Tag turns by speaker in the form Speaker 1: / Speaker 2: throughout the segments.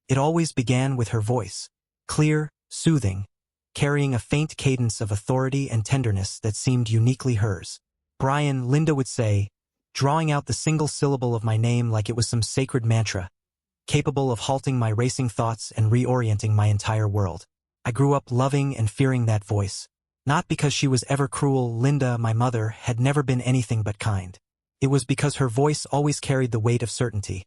Speaker 1: It always began with her voice, clear, soothing, carrying a faint cadence of authority and tenderness that seemed uniquely hers. "Brian," Linda would say, drawing out the single syllable of my name like it was some sacred mantra, capable of halting my racing thoughts and reorienting my entire world. I grew up loving and fearing that voice. Not because she was ever cruel. Linda, my mother, had never been anything but kind. It was because her voice always carried the weight of certainty,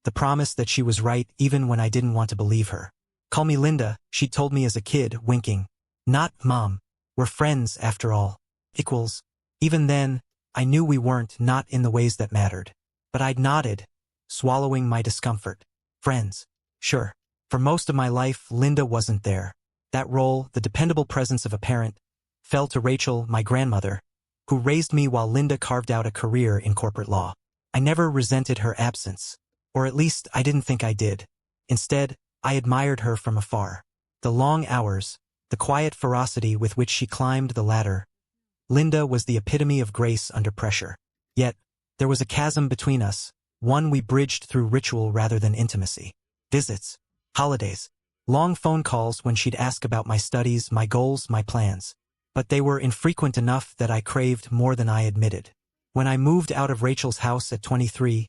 Speaker 1: the promise that she was right even when I didn't want to believe her. "Call me Linda," she told me as a kid, winking. "Not Mom. We're friends, after all. Equals." Even then, I knew we weren't, not in the ways that mattered. But I'd nodded, swallowing my discomfort. Friends. Sure. For most of my life, Linda wasn't there. That role, the dependable presence of a parent, fell to Rachel, my grandmother, who raised me while Linda carved out a career in corporate law. I never resented her absence, or at least I didn't think I did. Instead, I admired her from afar. The long hours, the quiet ferocity with which she climbed the ladder. Linda was the epitome of grace under pressure. Yet, there was a chasm between us, one we bridged through ritual rather than intimacy. Visits, holidays, long phone calls when she'd ask about my studies, my goals, my plans. But they were infrequent enough that I craved more than I admitted. When I moved out of Rachel's house at 23,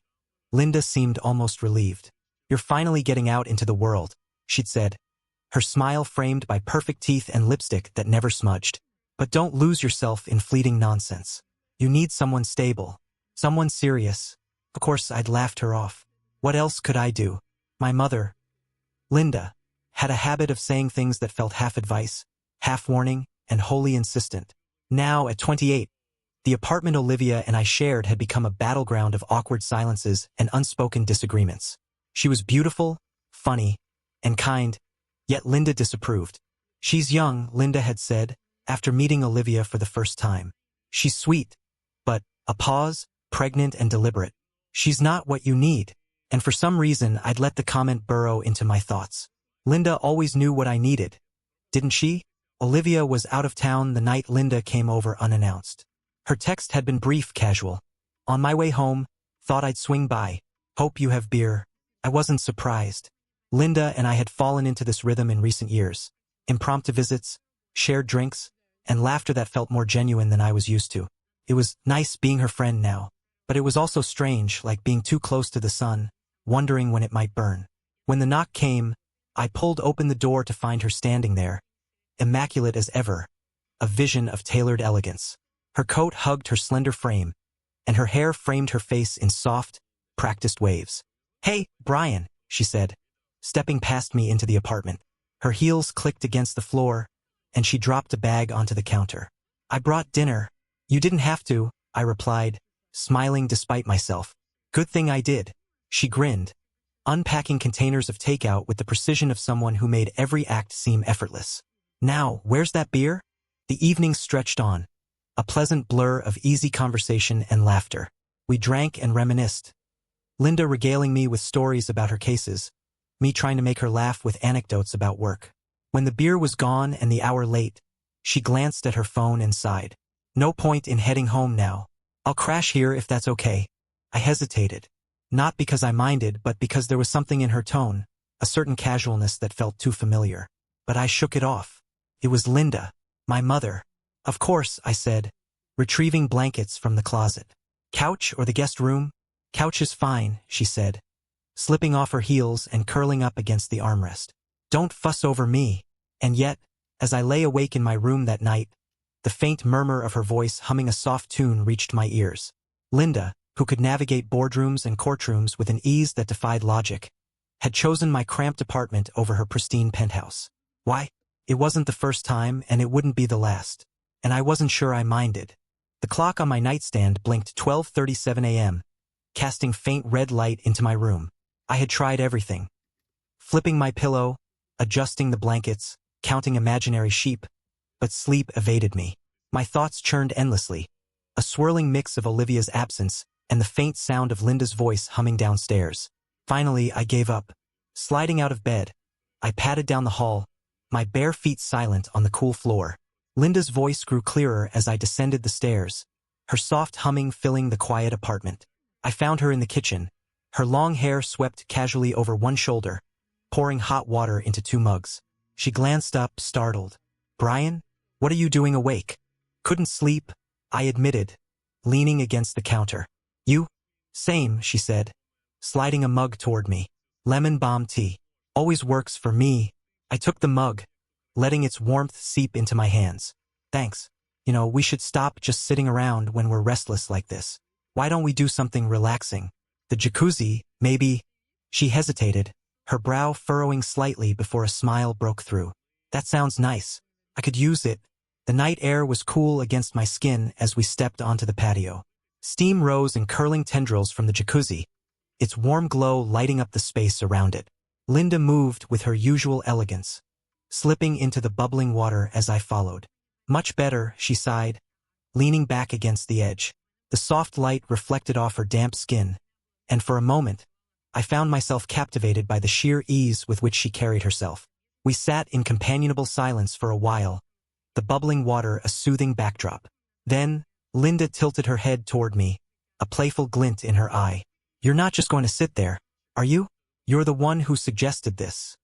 Speaker 1: Linda seemed almost relieved. "You're finally getting out into the world," she'd said, her smile framed by perfect teeth and lipstick that never smudged. "But don't lose yourself in fleeting nonsense. You need someone stable, someone serious." Of course, I'd laughed her off. What else could I do? My mother, Linda, had a habit of saying things that felt half advice, half warning, and wholly insistent. Now, at 28, the apartment Olivia and I shared had become a battleground of awkward silences and unspoken disagreements. She was beautiful, funny, and kind, yet Linda disapproved. "She's young," Linda had said, after meeting Olivia for the first time. "She's sweet, but," a pause, pregnant and deliberate, "she's not what you need." And for some reason, I'd let the comment burrow into my thoughts. Linda always knew what I needed, didn't she? Olivia was out of town the night Linda came over unannounced. Her text had been brief, casual. "On my way home, thought I'd swing by. Hope you have beer." I wasn't surprised. Linda and I had fallen into this rhythm in recent years. Impromptu visits, shared drinks, and laughter that felt more genuine than I was used to. It was nice being her friend now, but it was also strange, like being too close to the sun, wondering when it might burn. When the knock came, I pulled open the door to find her standing there, immaculate as ever, a vision of tailored elegance. Her coat hugged her slender frame, and her hair framed her face in soft, practiced waves. "Hey, Brian," she said, stepping past me into the apartment. Her heels clicked against the floor, and she dropped a bag onto the counter. "I brought dinner." "You didn't have to," I replied, smiling despite myself. "Good thing I did." She grinned, unpacking containers of takeout with the precision of someone who made every act seem effortless. "Now, where's that beer?" The evening stretched on, a pleasant blur of easy conversation and laughter. We drank and reminisced, Linda regaling me with stories about her cases, me trying to make her laugh with anecdotes about work. When the beer was gone and the hour late, she glanced at her phone and sighed. "No point in heading home now. I'll crash here if that's okay." I hesitated, not because I minded, but because there was something in her tone, a certain casualness that felt too familiar. But I shook it off. It was Linda, my mother. "Of course," I said, retrieving blankets from the closet. "Couch or the guest room?" "Couch is fine," she said, slipping off her heels and curling up against the armrest. "Don't fuss over me." And yet, as I lay awake in my room that night, the faint murmur of her voice humming a soft tune reached my ears. Linda, who could navigate boardrooms and courtrooms with an ease that defied logic, had chosen my cramped apartment over her pristine penthouse. Why? It wasn't the first time, and it wouldn't be the last. And I wasn't sure I minded. The clock on my nightstand blinked 12:37 a.m., casting faint red light into my room. I had tried everything. Flipping my pillow, adjusting the blankets, counting imaginary sheep, but sleep evaded me. My thoughts churned endlessly, a swirling mix of Olivia's absence and the faint sound of Linda's voice humming downstairs. Finally, I gave up. Sliding out of bed, I padded down the hall, my bare feet silent on the cool floor. Linda's voice grew clearer as I descended the stairs, her soft humming filling the quiet apartment. I found her in the kitchen, her long hair swept casually over one shoulder, pouring hot water into 2 mugs. She glanced up, startled. "Brian? What are you doing awake?" "Couldn't sleep," I admitted, leaning against the counter. "You?" "Same," she said, sliding a mug toward me. "Lemon balm tea. Always works for me." I took the mug, letting its warmth seep into my hands. "Thanks. We should stop just sitting around when we're restless like this. Why don't we do something relaxing? The jacuzzi, maybe?" She hesitated, her brow furrowing slightly before a smile broke through. "That sounds nice. I could use it." The night air was cool against my skin as we stepped onto the patio. Steam rose in curling tendrils from the jacuzzi, its warm glow lighting up the space around it. Linda moved with her usual elegance, slipping into the bubbling water as I followed. "Much better," she sighed, leaning back against the edge. The soft light reflected off her damp skin, and for a moment, I found myself captivated by the sheer ease with which she carried herself. We sat in companionable silence for a while, the bubbling water a soothing backdrop. Then, Linda tilted her head toward me, a playful glint in her eye. "You're not just going to sit there, are you? You're the one who suggested this.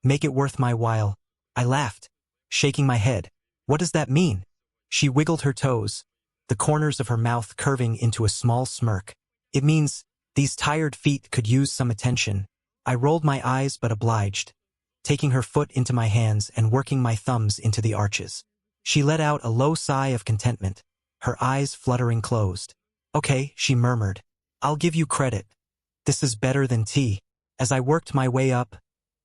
Speaker 1: Make it worth my while." I laughed, shaking my head. "What does that mean?" She wiggled her toes, the corners of her mouth curving into a small smirk. "It means these tired feet could use some attention." I rolled my eyes but obliged, taking her foot into my hands and working my thumbs into the arches. She let out a low sigh of contentment, her eyes fluttering closed. "Okay," she murmured. "I'll give you credit. This is better than tea." As I worked my way up,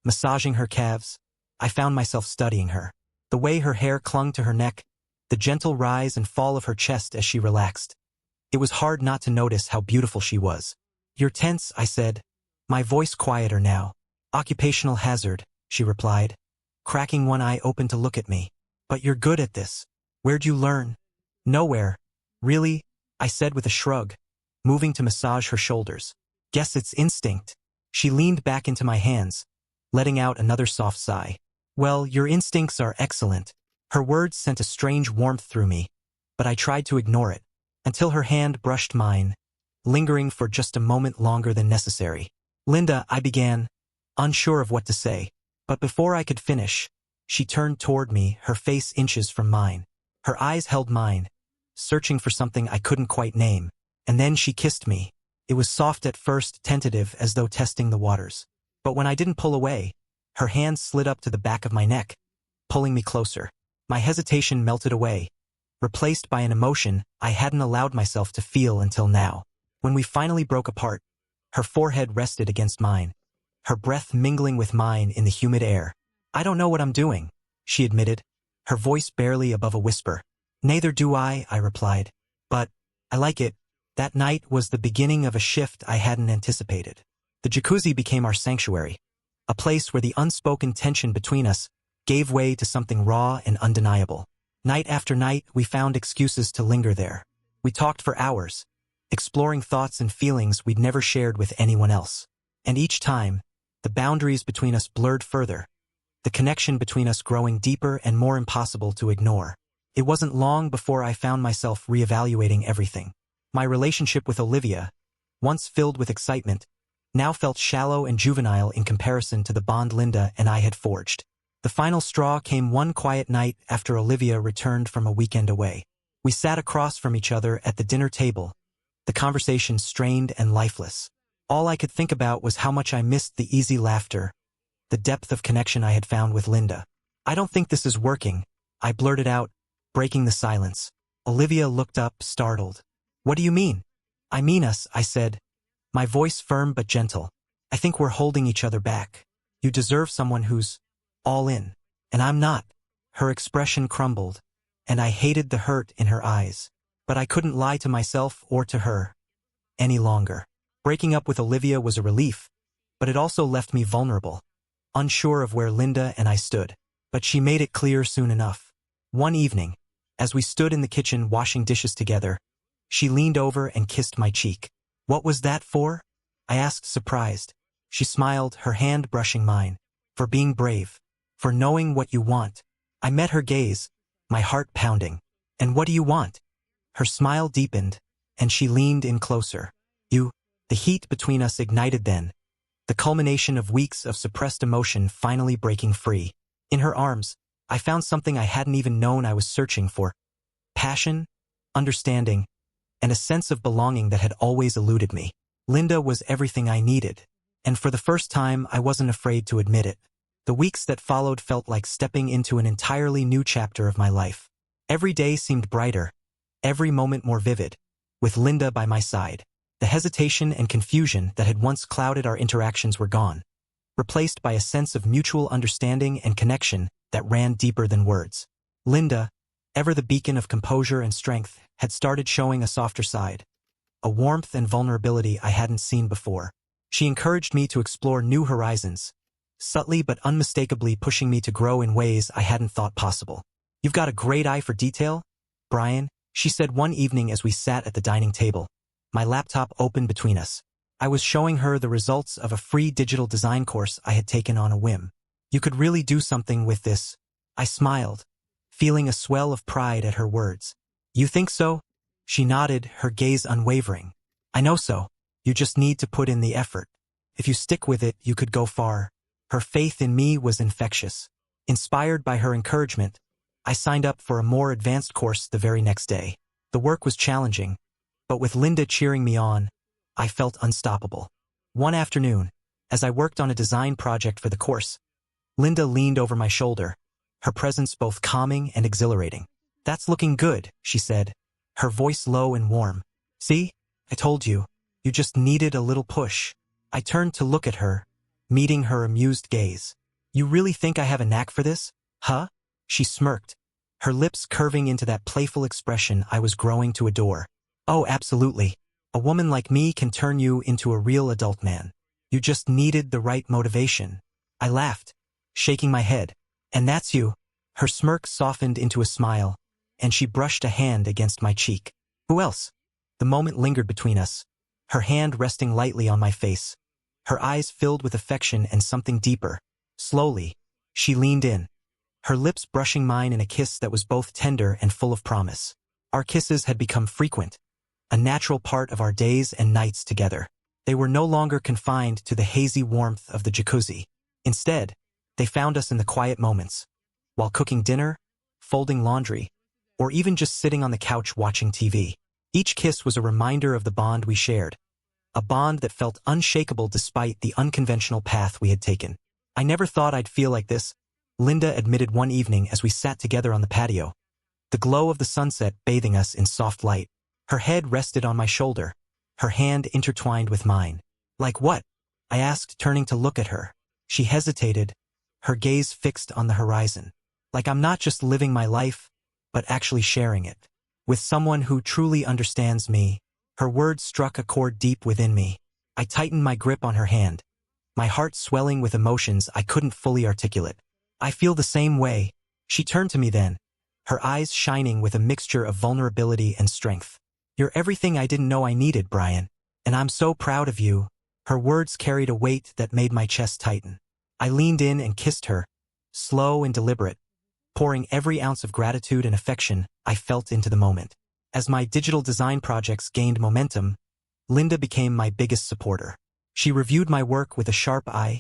Speaker 1: massaging her calves, I found myself studying her. The way her hair clung to her neck, the gentle rise and fall of her chest as she relaxed. It was hard not to notice how beautiful she was. "You're tense," I said, my voice quieter now. "Occupational hazard," she replied, cracking one eye open to look at me. "But you're good at this. Where'd you learn?" "Nowhere. Really," I said with a shrug, moving to massage her shoulders. "Guess it's instinct." She leaned back into my hands, letting out another soft sigh. "Well, your instincts are excellent." Her words sent a strange warmth through me, but I tried to ignore it, until her hand brushed mine, lingering for just a moment longer than necessary. "Linda," I began, unsure of what to say, but before I could finish, she turned toward me, her face inches from mine. Her eyes held mine, searching for something I couldn't quite name, and then she kissed me. It was soft at first, tentative, as though testing the waters. But when I didn't pull away, her hand slid up to the back of my neck, pulling me closer. My hesitation melted away, replaced by an emotion I hadn't allowed myself to feel until now. When we finally broke apart, her forehead rested against mine, her breath mingling with mine in the humid air. "I don't know what I'm doing," she admitted, her voice barely above a whisper. "Neither do I," I replied. "But I like it." That night was the beginning of a shift I hadn't anticipated. The jacuzzi became our sanctuary, a place where the unspoken tension between us gave way to something raw and undeniable. Night after night, we found excuses to linger there. We talked for hours, exploring thoughts and feelings we'd never shared with anyone else. And each time, the boundaries between us blurred further, the connection between us growing deeper and more impossible to ignore. It wasn't long before I found myself reevaluating everything. My relationship with Olivia, once filled with excitement, now felt shallow and juvenile in comparison to the bond Linda and I had forged. The final straw came one quiet night after Olivia returned from a weekend away. We sat across from each other at the dinner table, the conversation strained and lifeless. All I could think about was how much I missed the easy laughter, the depth of connection I had found with Linda. "I don't think this is working," I blurted out, breaking the silence. Olivia looked up, startled. "What do you mean?" "I mean us," I said, my voice firm but gentle. "I think we're holding each other back. You deserve someone who's all in, and I'm not." Her expression crumbled, and I hated the hurt in her eyes. But I couldn't lie to myself or to her any longer. Breaking up with Olivia was a relief, but it also left me vulnerable, unsure of where Linda and I stood. But she made it clear soon enough. One evening, as we stood in the kitchen washing dishes together, she leaned over and kissed my cheek. "What was that for?" I asked, surprised. She smiled, her hand brushing mine. "For being brave. For knowing what you want." I met her gaze, my heart pounding. "And what do you want?" Her smile deepened, and she leaned in closer. "You." The heat between us ignited then, the culmination of weeks of suppressed emotion finally breaking free. In her arms, I found something I hadn't even known I was searching for: passion, understanding, and a sense of belonging that had always eluded me. Linda was everything I needed, and for the first time I wasn't afraid to admit it. The weeks that followed felt like stepping into an entirely new chapter of my life. Every day seemed brighter, every moment more vivid, with Linda by my side. The hesitation and confusion that had once clouded our interactions were gone, replaced by a sense of mutual understanding and connection that ran deeper than words. Linda, ever the beacon of composure and strength, had started showing a softer side, a warmth and vulnerability I hadn't seen before. She encouraged me to explore new horizons, subtly but unmistakably pushing me to grow in ways I hadn't thought possible. "You've got a great eye for detail, Brian," she said one evening as we sat at the dining table, my laptop open between us. I was showing her the results of a free digital design course I had taken on a whim. "You could really do something with this." I smiled, feeling a swell of pride at her words. "You think so?" She nodded, her gaze unwavering. "I know so. You just need to put in the effort. If you stick with it, you could go far." Her faith in me was infectious. Inspired by her encouragement, I signed up for a more advanced course the very next day. The work was challenging, but with Linda cheering me on, I felt unstoppable. One afternoon, as I worked on a design project for the course, Linda leaned over my shoulder, her presence both calming and exhilarating. "That's looking good," she said, her voice low and warm. "See? I told you. You just needed a little push." I turned to look at her, meeting her amused gaze. "You really think I have a knack for this, huh?" She smirked, her lips curving into that playful expression I was growing to adore. "Oh, absolutely. A woman like me can turn you into a real adult man. You just needed the right motivation." I laughed, shaking my head. "And that's you." Her smirk softened into a smile, and she brushed a hand against my cheek. "Who else?" The moment lingered between us, her hand resting lightly on my face, her eyes filled with affection and something deeper. Slowly, she leaned in, her lips brushing mine in a kiss that was both tender and full of promise. Our kisses had become frequent, a natural part of our days and nights together. They were no longer confined to the hazy warmth of the jacuzzi. Instead, they found us in the quiet moments, while cooking dinner, folding laundry, or even just sitting on the couch watching TV. Each kiss was a reminder of the bond we shared, a bond that felt unshakable despite the unconventional path we had taken. "I never thought I'd feel like this," Linda admitted one evening as we sat together on the patio, the glow of the sunset bathing us in soft light. Her head rested on my shoulder, her hand intertwined with mine. "Like what?" I asked, turning to look at her. She hesitated, her gaze fixed on the horizon. "Like I'm not just living my life, but actually sharing it with someone who truly understands me." Her words struck a chord deep within me. I tightened my grip on her hand, my heart swelling with emotions I couldn't fully articulate. "I feel the same way." She turned to me then, her eyes shining with a mixture of vulnerability and strength. "You're everything I didn't know I needed, Brian, and I'm so proud of you." Her words carried a weight that made my chest tighten. I leaned in and kissed her, slow and deliberate, pouring every ounce of gratitude and affection I felt into the moment. As my digital design projects gained momentum, Linda became my biggest supporter. She reviewed my work with a sharp eye,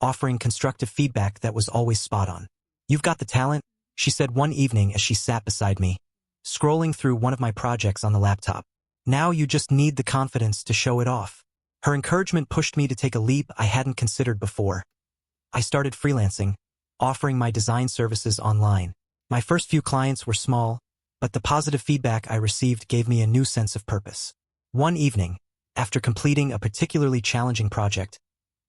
Speaker 1: offering constructive feedback that was always spot on. "You've got the talent," she said one evening as she sat beside me, scrolling through one of my projects on the laptop. "Now you just need the confidence to show it off." Her encouragement pushed me to take a leap I hadn't considered before. I started freelancing, offering my design services online. My first few clients were small, but the positive feedback I received gave me a new sense of purpose. One evening, after completing a particularly challenging project,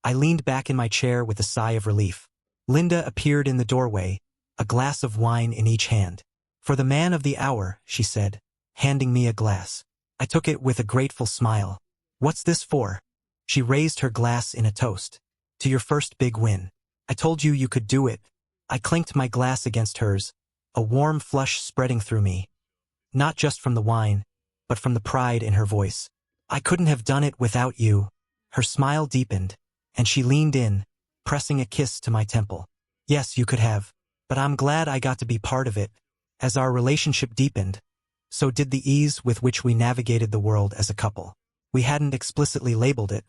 Speaker 1: I leaned back in my chair with a sigh of relief. Linda appeared in the doorway, a glass of wine in each hand. "For the man of the hour," she said, handing me a glass. I took it with a grateful smile. "What's this for?" She raised her glass in a toast. "To your first big win. I told you you could do it." I clinked my glass against hers, a warm flush spreading through me, not just from the wine, but from the pride in her voice. "I couldn't have done it without you." Her smile deepened, and she leaned in, pressing a kiss to my temple. "Yes, you could have, but I'm glad I got to be part of it." As our relationship deepened, so did the ease with which we navigated the world as a couple. We hadn't explicitly labeled it,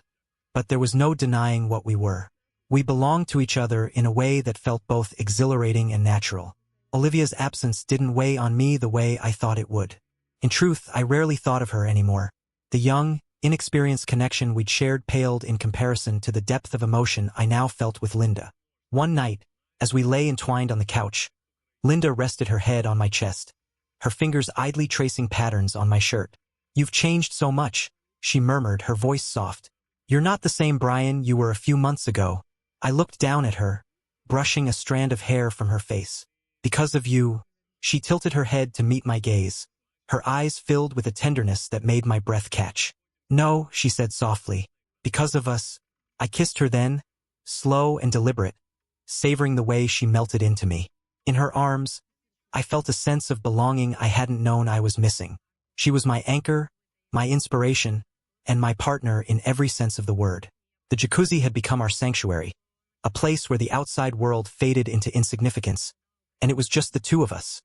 Speaker 1: but there was no denying what we were. We belonged to each other in a way that felt both exhilarating and natural. Olivia's absence didn't weigh on me the way I thought it would. In truth, I rarely thought of her anymore. The young, inexperienced connection we'd shared paled in comparison to the depth of emotion I now felt with Linda. One night, as we lay entwined on the couch, Linda rested her head on my chest, her fingers idly tracing patterns on my shirt. "You've changed so much," she murmured, her voice soft. "You're not the same Brian you were a few months ago." I looked down at her, brushing a strand of hair from her face. "Because of you." She tilted her head to meet my gaze, her eyes filled with a tenderness that made my breath catch. "No," she said softly. "Because of us." I kissed her then, slow and deliberate, savoring the way she melted into me. In her arms, I felt a sense of belonging I hadn't known I was missing. She was my anchor, my inspiration, and my partner in every sense of the word. The jacuzzi had become our sanctuary, a place where the outside world faded into insignificance, and it was just the two of us,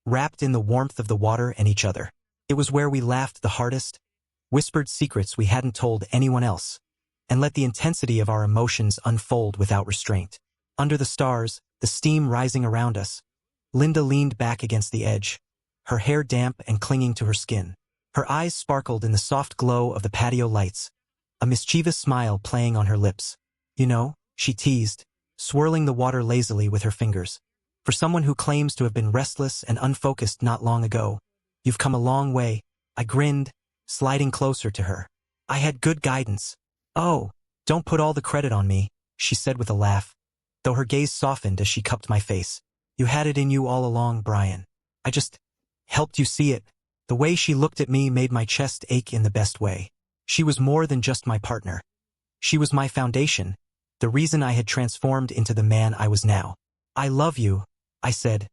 Speaker 1: wrapped in the warmth of the water and each other. It was where we laughed the hardest, whispered secrets we hadn't told anyone else, and let the intensity of our emotions unfold without restraint. Under the stars, the steam rising around us, Linda leaned back against the edge, her hair damp and clinging to her skin. Her eyes sparkled in the soft glow of the patio lights, a mischievous smile playing on her lips. "You know," she teased, swirling the water lazily with her fingers, "for someone who claims to have been restless and unfocused not long ago, you've come a long way." I grinned, sliding closer to her. "I had good guidance." "Oh, don't put all the credit on me," she said with a laugh, though her gaze softened as she cupped my face. "You had it in you all along, Brian. I just helped you see it." The way she looked at me made my chest ache in the best way. She was more than just my partner. She was my foundation, the reason I had transformed into the man I was now. "I love you," I said,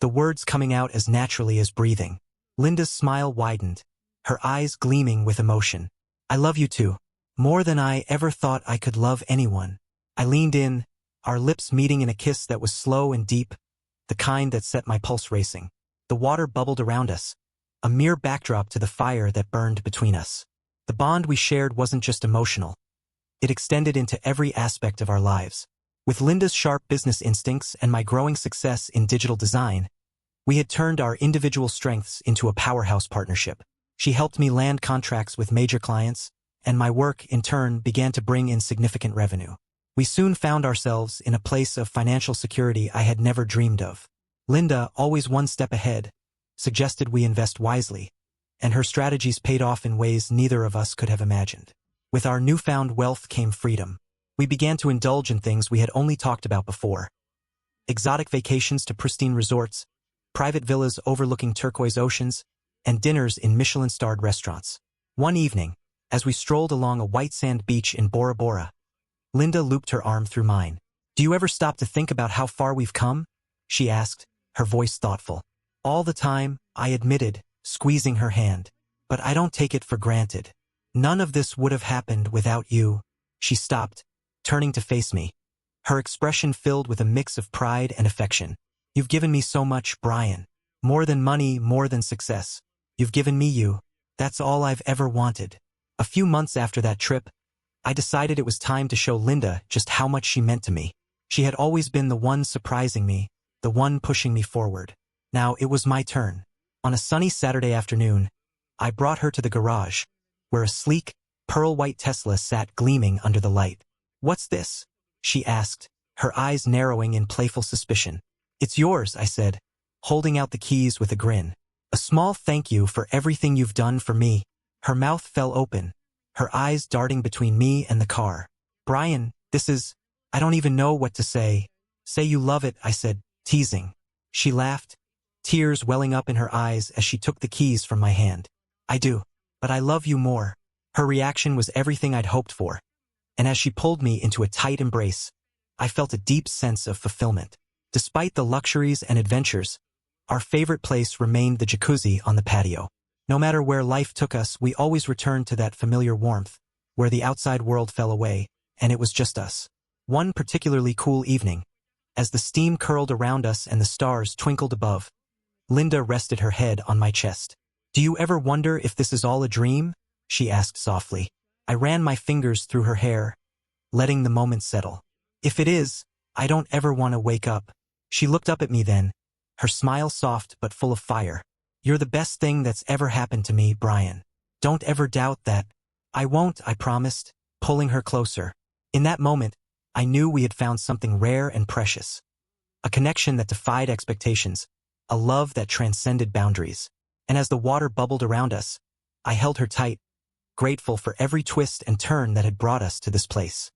Speaker 1: the words coming out as naturally as breathing. Linda's smile widened, her eyes gleaming with emotion. "I love you too, more than I ever thought I could love anyone." I leaned in, our lips meeting in a kiss that was slow and deep, the kind that set my pulse racing. The water bubbled around us, a mere backdrop to the fire that burned between us. The bond we shared wasn't just emotional. It extended into every aspect of our lives. With Linda's sharp business instincts and my growing success in digital design, we had turned our individual strengths into a powerhouse partnership. She helped me land contracts with major clients, and my work, in turn, began to bring in significant revenue. We soon found ourselves in a place of financial security I had never dreamed of. Linda, always one step ahead, suggested we invest wisely, and her strategies paid off in ways neither of us could have imagined. With our newfound wealth came freedom. We began to indulge in things we had only talked about before. Exotic vacations to pristine resorts, private villas overlooking turquoise oceans, and dinners in Michelin-starred restaurants. One evening, as we strolled along a white sand beach in Bora Bora, Linda looped her arm through mine. "Do you ever stop to think about how far we've come?" she asked, her voice thoughtful. "All the time," I admitted, squeezing her hand. "But I don't take it for granted. None of this would have happened without you." She stopped, turning to face me, her expression filled with a mix of pride and affection. "You've given me so much, Brian. More than money, more than success. You've given me you. That's all I've ever wanted." A few months after that trip, I decided it was time to show Linda just how much she meant to me. She had always been the one surprising me, the one pushing me forward. Now it was my turn. On a sunny Saturday afternoon, I brought her to the garage, where a sleek, pearl-white Tesla sat gleaming under the light. "What's this?" she asked, her eyes narrowing in playful suspicion. "It's yours," I said, holding out the keys with a grin. "A small thank you for everything you've done for me." Her mouth fell open, her eyes darting between me and the car. "Brian, I don't even know what to say." "Say you love it," I said, teasing. She laughed, tears welling up in her eyes as she took the keys from my hand. "I do, but I love you more." Her reaction was everything I'd hoped for, and as she pulled me into a tight embrace, I felt a deep sense of fulfillment. Despite the luxuries and adventures, our favorite place remained the jacuzzi on the patio. No matter where life took us, we always returned to that familiar warmth, where the outside world fell away, and it was just us. One particularly cool evening, as the steam curled around us and the stars twinkled above, Linda rested her head on my chest. "Do you ever wonder if this is all a dream?" she asked softly. I ran my fingers through her hair, letting the moment settle. If it is, I don't ever want to wake up. She looked up at me then, her smile soft but full of fire. You're the best thing that's ever happened to me, Brian. Don't ever doubt that. I won't, I promised, pulling her closer. In that moment, I knew we had found something rare and precious. A connection that defied expectations, a love that transcended boundaries. And as the water bubbled around us, I held her tight, grateful for every twist and turn that had brought us to this place.